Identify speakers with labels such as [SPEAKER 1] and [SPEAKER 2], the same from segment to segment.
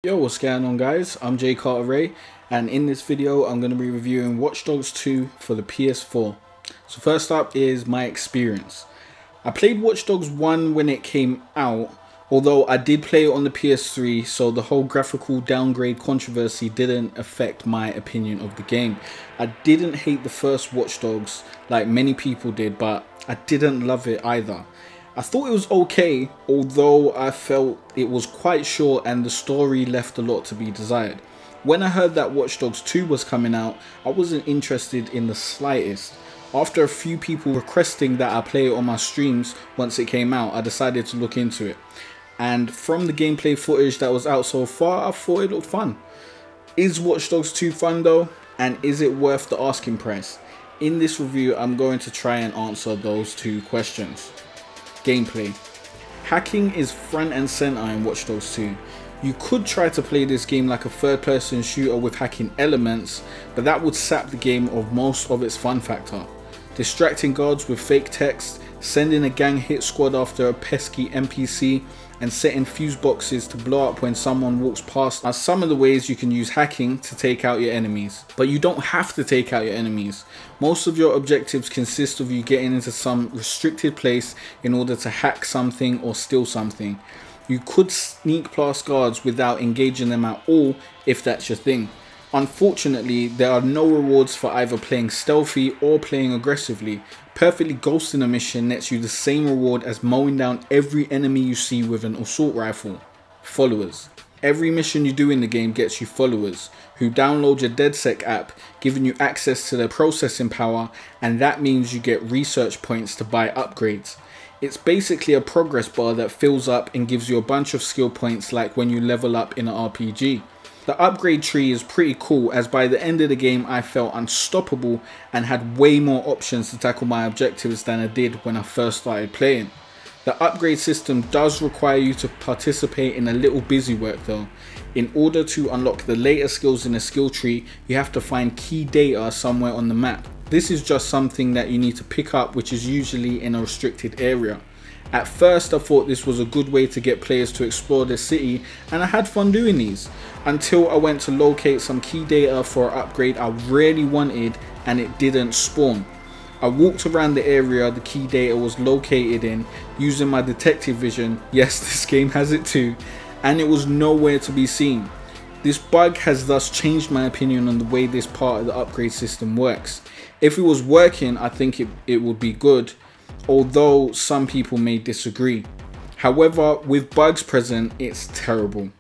[SPEAKER 1] Yo, what's going on guys? I'm Jay Cartere, and in this video I'm going to be reviewing Watch Dogs 2 for the PS4. So first up is my experience. I played Watch Dogs 1 when it came out, although I did play it on the PS3, so the whole graphical downgrade controversy didn't affect my opinion of the game. I didn't hate the first Watch Dogs like many people did, but I didn't love it either. I thought it was okay, although I felt it was quite short and the story left a lot to be desired. When I heard that Watch Dogs 2 was coming out, I wasn't interested in the slightest. After a few people requesting that I play it on my streams once it came out, I decided to look into it. And from the gameplay footage that was out so far, I thought it looked fun. Is Watch Dogs 2 fun though? And is it worth the asking price? In this review, I'm going to try and answer those two questions. Gameplay. Hacking is front and center in Watch Dogs 2. You could try to play this game like a third-person shooter with hacking elements, but that would sap the game of most of its fun factor. Distracting guards with fake text, sending a gang hit squad after a pesky NPC, and setting fuse boxes to blow up when someone walks past are some of the ways you can use hacking to take out your enemies. But you don't have to take out your enemies. Most of your objectives consist of you getting into some restricted place in order to hack something or steal something. You could sneak past guards without engaging them at all if that's your thing. Unfortunately, there are no rewards for either playing stealthy or playing aggressively. Perfectly ghosting a mission nets you the same reward as mowing down every enemy you see with an assault rifle. Followers. Every mission you do in the game gets you followers, who download your DedSec app, giving you access to their processing power, and that means you get research points to buy upgrades. It's basically a progress bar that fills up and gives you a bunch of skill points like when you level up in an RPG. The upgrade tree is pretty cool, as by the end of the game I felt unstoppable and had way more options to tackle my objectives than I did when I first started playing. The upgrade system does require you to participate in a little busy work though. In order to unlock the later skills in the skill tree, you have to find key data somewhere on the map. This is just something that you need to pick up, which is usually in a restricted area. At first I thought this was a good way to get players to explore the city, and I had fun doing these, until I went to locate some key data for an upgrade I really wanted and it didn't spawn. I walked around the area the key data was located in using my detective vision, yes, this game has it too, and it was nowhere to be seen. This bug has thus changed my opinion on the way this part of the upgrade system works. If it was working, I think it would be good, although some people may disagree. However, with bugs present, it's terrible.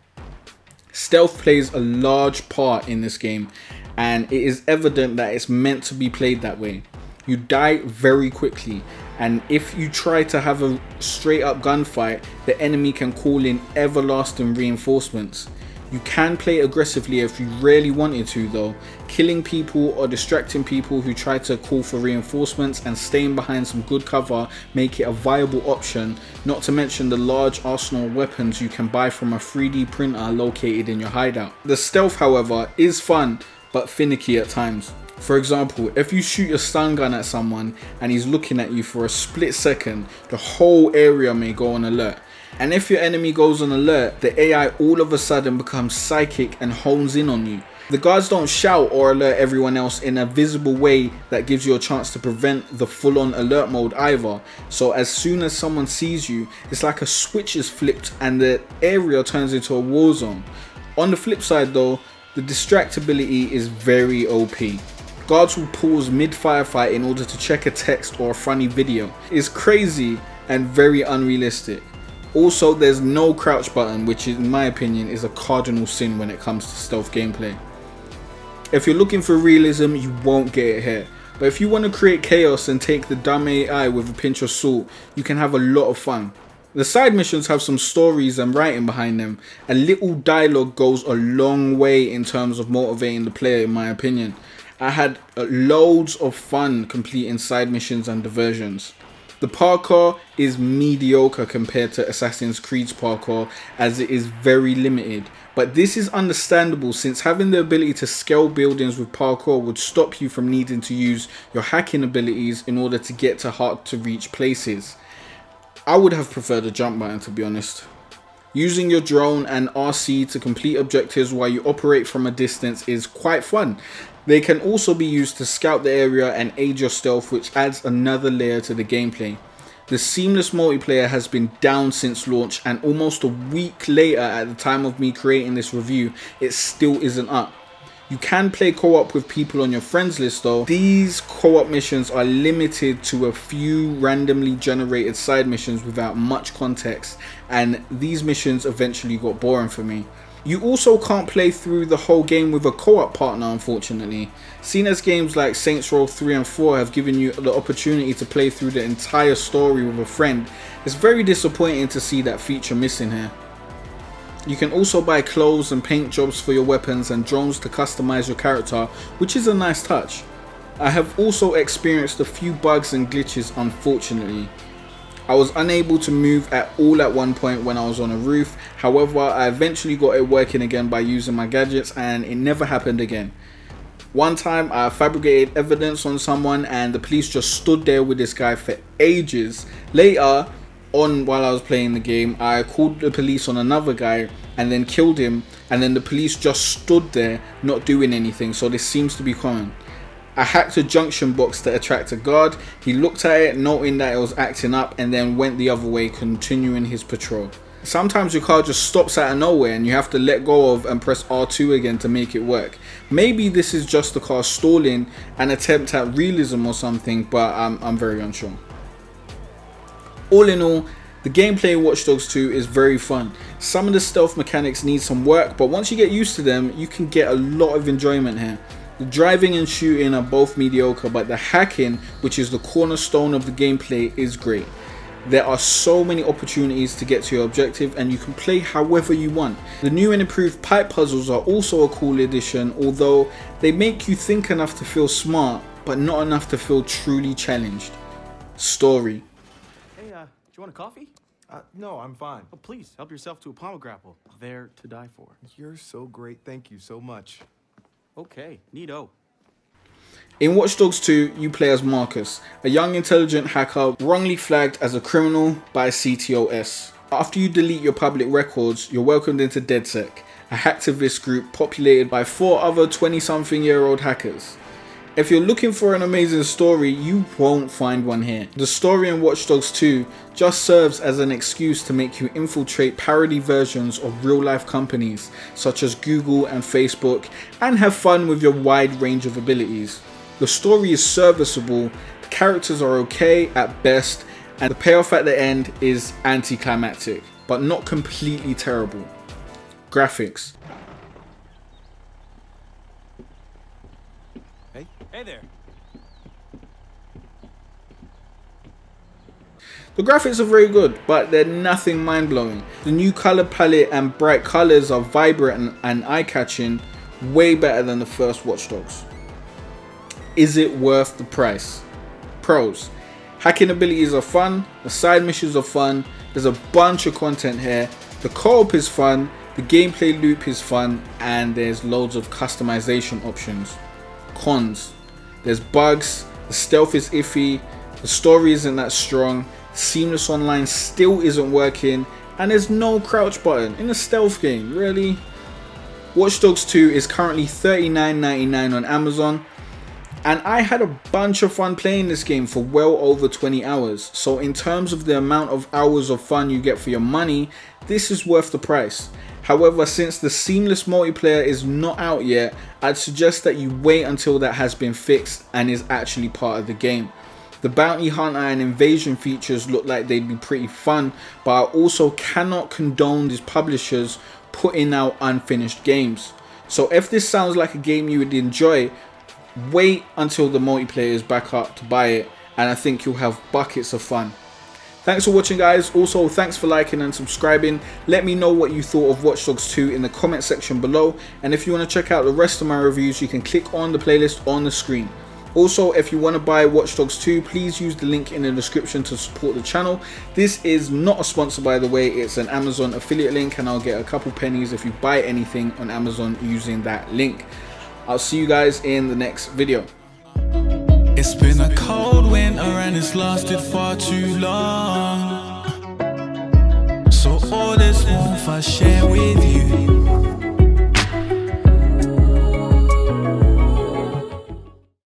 [SPEAKER 1] Stealth plays a large part in this game, and it is evident that it's meant to be played that way. You die very quickly, and if you try to have a straight up gunfight, the enemy can call in everlasting reinforcements. You can play aggressively if you really wanted to though, killing people or distracting people who try to call for reinforcements and staying behind some good cover make it a viable option, not to mention the large arsenal of weapons you can buy from a 3D printer located in your hideout. The stealth however is fun but finicky at times. For example, if you shoot your stun gun at someone and he's looking at you for a split second, the whole area may go on alert. And if your enemy goes on alert, the AI all of a sudden becomes psychic and hones in on you. The guards don't shout or alert everyone else in a visible way that gives you a chance to prevent the full-on alert mode either. So as soon as someone sees you, it's like a switch is flipped and the area turns into a war zone. On the flip side though, the distractibility is very OP. Guards will pause mid-firefight in order to check a text or a funny video. It's crazy and very unrealistic. Also, there's no crouch button, which in my opinion is a cardinal sin when it comes to stealth gameplay. If you're looking for realism, you won't get it here. But if you want to create chaos and take the dumb AI with a pinch of salt, you can have a lot of fun. The side missions have some stories and writing behind them, and little dialogue goes a long way in terms of motivating the player in my opinion. I had loads of fun completing side missions and diversions. The parkour is mediocre compared to Assassin's Creed's parkour, as it is very limited, but this is understandable since having the ability to scale buildings with parkour would stop you from needing to use your hacking abilities in order to get to hard to reach places. I would have preferred a jump button, to be honest. Using your drone and RC to complete objectives while you operate from a distance is quite fun. They can also be used to scout the area and aid your stealth, which adds another layer to the gameplay. The seamless multiplayer has been down since launch, and almost a week later at the time of me creating this review, it still isn't up. You can play co-op with people on your friends list though. These co-op missions are limited to a few randomly generated side missions without much context, and these missions eventually got boring for me. You also can't play through the whole game with a co-op partner, unfortunately. Seeing as games like Saints Row 3 and 4 have given you the opportunity to play through the entire story with a friend, it's very disappointing to see that feature missing here. You can also buy clothes and paint jobs for your weapons and drones to customize your character, which is a nice touch. I have also experienced a few bugs and glitches, unfortunately. I was unable to move at all at one point when I was on a roof. However, I eventually got it working again by using my gadgets, and it never happened again. One time I fabricated evidence on someone and the police just stood there with this guy for ages. Later on, while I was playing the game, I called the police on another guy and then killed him, and then the police just stood there not doing anything, so this seems to be common. I hacked a junction box to attract a guard. He looked at it, noting that it was acting up, and then went the other way, continuing his patrol. Sometimes your car just stops out of nowhere and you have to let go of and press R2 again to make it work. Maybe this is just the car stalling, an attempt at realism or something, but I'm very unsure. All in all, the gameplay in Watch Dogs 2 is very fun. Some of the stealth mechanics need some work, but once you get used to them, you can get a lot of enjoyment here. The driving and shooting are both mediocre, but the hacking, which is the cornerstone of the gameplay, is great. There are so many opportunities to get to your objective, and you can play however you want. The new and improved pipe puzzles are also a cool addition, although they make you think enough to feel smart, but not enough to feel truly challenged. Story.
[SPEAKER 2] Hey, do you want a coffee?
[SPEAKER 3] No, I'm fine.
[SPEAKER 2] Oh, please, help yourself to a power grapple. There to die for.
[SPEAKER 3] You're so great. Thank you so much.
[SPEAKER 2] Okay, neato.
[SPEAKER 1] In Watch Dogs 2, you play as Marcus, a young intelligent hacker wrongly flagged as a criminal by CTOS. After you delete your public records, you're welcomed into DedSec, a hacktivist group populated by 4 other 20-something-year-old hackers. If you're looking for an amazing story, you won't find one here. The story in Watch Dogs 2 just serves as an excuse to make you infiltrate parody versions of real-life companies such as Google and Facebook, and have fun with your wide range of abilities. The story is serviceable, the characters are okay at best, and the payoff at the end is anticlimactic, but not completely terrible. Graphics.
[SPEAKER 2] Hey there.
[SPEAKER 1] The graphics are very good, but they're nothing mind-blowing. The new color palette and bright colors are vibrant and eye-catching, way better than the first Watch Dogs. Is it worth the price? Pros. Hacking abilities are fun, the side missions are fun, there's a bunch of content here, the co-op is fun, the gameplay loop is fun, and there's loads of customization options. Cons. There's bugs, the stealth is iffy, the story isn't that strong, seamless online still isn't working, and there's no crouch button in a stealth game, really? Watch Dogs 2 is currently $39.99 on Amazon, and I had a bunch of fun playing this game for well over 20 hours, so in terms of the amount of hours of fun you get for your money, this is worth the price. However, since the seamless multiplayer is not out yet, I'd suggest that you wait until that has been fixed and is actually part of the game. The bounty hunter and invasion features look like they'd be pretty fun, but I also cannot condone these publishers putting out unfinished games. So if this sounds like a game you would enjoy, wait until the multiplayer is back up to buy it, and I think you'll have buckets of fun. Thanks for watching, guys. Also, thanks for liking and subscribing. Let me know what you thought of Watch Dogs 2 in the comment section below, and if you want to check out the rest of my reviews, you can click on the playlist on the screen. Also, if you want to buy Watch Dogs 2, please use the link in the description to support the channel. This is not a sponsor, by the way, it's an Amazon affiliate link, and I'll get a couple pennies if you buy anything on Amazon using that link. I'll see you guys in the next video.
[SPEAKER 4] It's been a cold winter and it's lasted far too long, so all this won't I share with you.